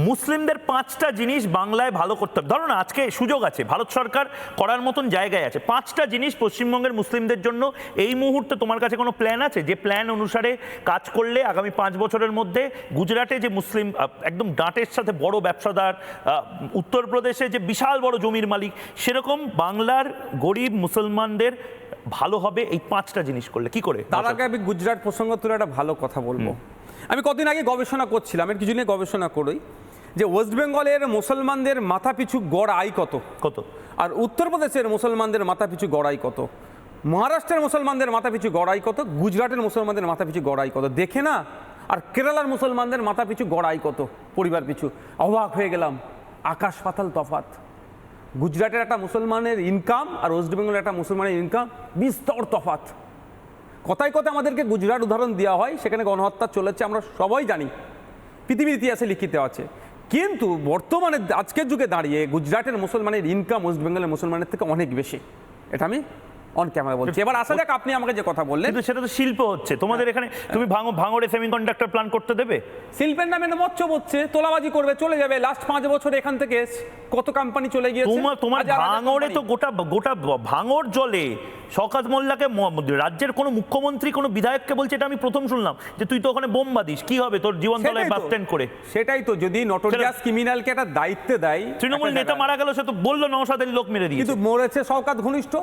মুসলিমদের 5টা জিনিস বাংলায় ভালো করতে হবে। ধরো না, আজকে সুযোগ আছে, ভারত সরকার করার মতন জায়গায় আছে। 5টা জিনিস পশ্চিমবঙ্গের মুসলিমদের জন্য এই মুহূর্তে তোমার কাছে কোনো প্ল্যান আছে, যে প্ল্যান অনুসারে কাজ করলে আগামী 5 বছরের মধ্যে গুজরাটে যে মুসলিম একদম ডাঁটের সাথে বড় ব্যবসাদার, উত্তরপ্রদেশে যে বিশাল বড় জমির মালিক, সেরকম বাংলার গরিব মুসলমানদের ভালো হবে এই 5টা জিনিস করলে? কি করে? তার আগে আমি গুজরাট প্রসঙ্গ তুলে একটা ভালো কথা বলবো। আমি কদিন আগে গবেষণা করছিলাম, এর কিছু নিয়ে গবেষণা করি যে ওয়েস্ট বেঙ্গলের মুসলমানদের মাথাপিছু গড় আয় কত কত, আর উত্তরপ্রদেশের মুসলমানদের মাথাপিছু গড় আয় কত, মহারাষ্ট্রের মুসলমানদের মাথাপিছু গড় আয় কত, গুজরাটের মুসলমানদের মাথাপিছু গড় আয় কত দেখে না, আর কেরালার মুসলমানদের মাথাপিছু গড় আয় কত পরিবার পিছু, অবাক হয়ে গেলাম। আকাশ পাতাল তফাৎ। গুজরাটের একটা মুসলমানের ইনকাম আর ওয়েস্ট বেঙ্গলের একটা মুসলমানের ইনকাম বিস্তর তফাৎ। কথায় কথায় আমাদেরকে গুজরাট উদাহরণ দেওয়া হয়, সেখানে গণহত্যা চলেছে, আমরা সবাই জানি, পৃথিবীর ইতিহাসে লিখিত আছে। কিন্তু বর্তমানে আজকের যুগে দাঁড়িয়ে গুজরাটের মুসলমানের ইনকাম ওয়েস্ট বেঙ্গলের মুসলমানের থেকে অনেক বেশি। এটা আমি অন ক্যামেরা বলছি। এবার আসা যাক, আপনি আমাকে যে কথা বললেন, কিন্তু সেটা তো শিল্প হচ্ছে তোমাদের এখানে। তুমি ভাঙড়ে সেমিকন্ডাক্টর প্ল্যান্ট করতে দেবে? শিল্পের নামে মৎস্য হচ্ছে, তোলাবাজি করবে, চলে যাবে। লাস্ট 5 বছরে এখান থেকে কত কোম্পানি চলে গিয়েছে। তোমার ভাঙড়ে তো গোটা ভাঙড় জলে শওকত মোল্লাকে রাজ্যের কোনো মুখ্যমন্ত্রী কোনো বিধায়ককে বলছে, এটা আমি প্রথম শুনলাম, যে তুই তো ওখানে বোম বাঁধিস, কি হবে তোর জীবনতলায় বাস স্ট্যান্ড করে? সেটাই তো, যদি নটোরিয়াস ক্রিমিনালকে একটা দায়িত্বে দেয়। তৃণমূল নেতা মারা গেল, সে তো বললো নওশাদের লোক মেরে দিয়েছে, কিন্তু মরেছে শওকত ঘনিষ্ঠ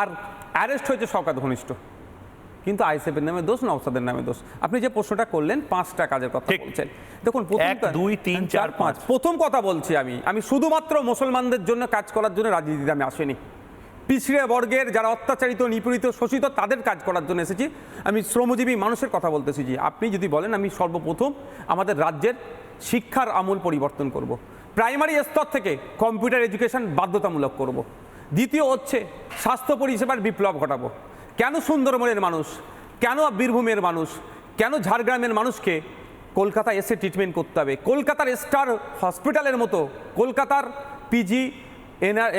আর অ্যারেস্ট হয়েছে শওকত ঘনিষ্ঠ, কিন্তু আইএসএফের নামে দোষ, নওশাদের নামে দোষ। আপনি যে প্রশ্নটা করলেন 5টা কাজের কথা বলছেন, দেখুন 1 2 3 4 5। প্রথম কথা বলছি, আমি শুধুমাত্র মুসলমানদের জন্য কাজ করার জন্য রাজনীতিতে আমি আসিনি। পিছড়ে বর্গের যারা অত্যাচারিত, নিপীড়িত, শোষিত, তাদের কাজ করার জন্য এসেছি। আমি শ্রমজীবী মানুষের কথা বলতে এসেছি। আপনি যদি বলেন, আমি সর্বপ্রথম আমাদের রাজ্যের শিক্ষার আমূল পরিবর্তন করব। প্রাইমারি স্তর থেকে কম্পিউটার এডুকেশন বাধ্যতামূলক করব। দ্বিতীয় হচ্ছে স্বাস্থ্য পরিষেবার বিপ্লব ঘটাবো। কেন সুন্দরবনের মানুষ, কেন বীরভূমের মানুষ, কেন ঝাড়গ্রামের মানুষকে কলকাতায় এসে ট্রিটমেন্ট করতে হবে? কলকাতার স্টার হসপিটালের মতো, কলকাতার পিজি,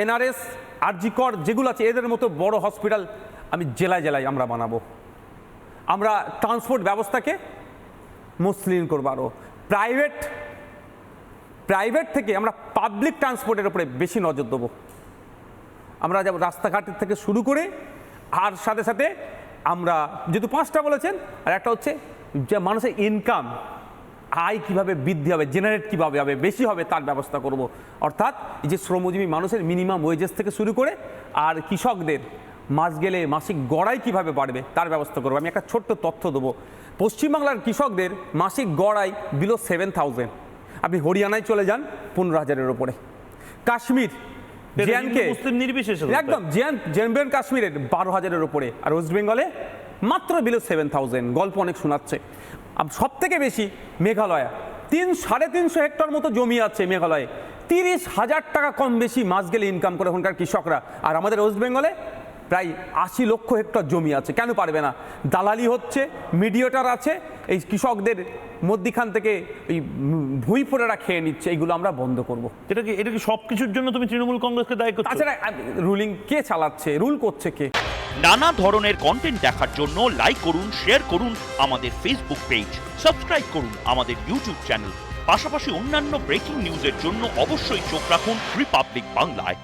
এনআরএস, আরজিকর যেগুলো আছে, এদের মতো বড় হসপিটাল আমি জেলায় জেলায় আমরা বানাবো। আমরা ট্রান্সপোর্ট ব্যবস্থাকে মসৃণ করবো আরও। প্রাইভেট থেকে আমরা পাবলিক ট্রান্সপোর্টের উপরে বেশি নজর দেবো। আমরা যাব রাস্তাঘাটের থেকে শুরু করে, আর সাথে সাথে আমরা যেহেতু 5টা বলেছেন, আর একটা হচ্ছে যে মানুষের ইনকাম, আয় কিভাবে বৃদ্ধি হবে, জেনারেট কিভাবে হবে, বেশি হবে, তার ব্যবস্থা করব। অর্থাৎ এই যে শ্রমজীবী মানুষের মিনিমাম ওয়েজেস থেকে শুরু করে, আর কৃষকদের মাস গেলে মাসিক গড় আয় কীভাবে বাড়বে তার ব্যবস্থা করবো। আমি একটা ছোট্ট তথ্য দেবো। পশ্চিমবাংলার কৃষকদের মাসিক গড় আয় বিলো 7,000। আপনি হরিয়ানায় চলে যান 15,000-এর ওপরে। কাশ্মীর, জেএনকে, একদম জম্মু অ্যান্ড কাশ্মীরের 12,000-এর ওপরে, আর ওয়েস্ট বেঙ্গলে মাত্র বিলো 7,000। গল্প অনেক শোনাচ্ছে। সব থেকে বেশি মেঘালয়, 3-350 হেক্টর মতো জমি আছে মেঘালয়ে, 30,000 টাকা কম বেশি মাস গেলে ইনকাম করে ওখানকার কৃষকরা। আর আমাদের ওয়েস্ট বেঙ্গলে প্রায় 80 লক্ষ হেক্টর জমি আছে। কেন পারবে না? দালালি হচ্ছে, মিডিয়েটর আছে, এই কৃষকদের মধ্যখান থেকে এই ভুঁইফোড়ারা খেয়ে নিচ্ছে। এইগুলো আমরা বন্ধ করব। এটা কি সব কিছুর জন্য তুমি তৃণমূল কংগ্রেসকে দায়ী করছো? তাছাড়া রুলিং কে চালাচ্ছে, রুল করছে কে? নানা ধরনের কন্টেন্ট দেখার জন্য লাইক করুন, শেয়ার করুন আমাদের ফেসবুক পেজ, সাবস্ক্রাইব করুন আমাদের ইউটিউব চ্যানেল। পাশাপাশি অন্যান্য ব্রেকিং নিউজের জন্য অবশ্যই চোখ রাখুন রিপাবলিক বাংলায়।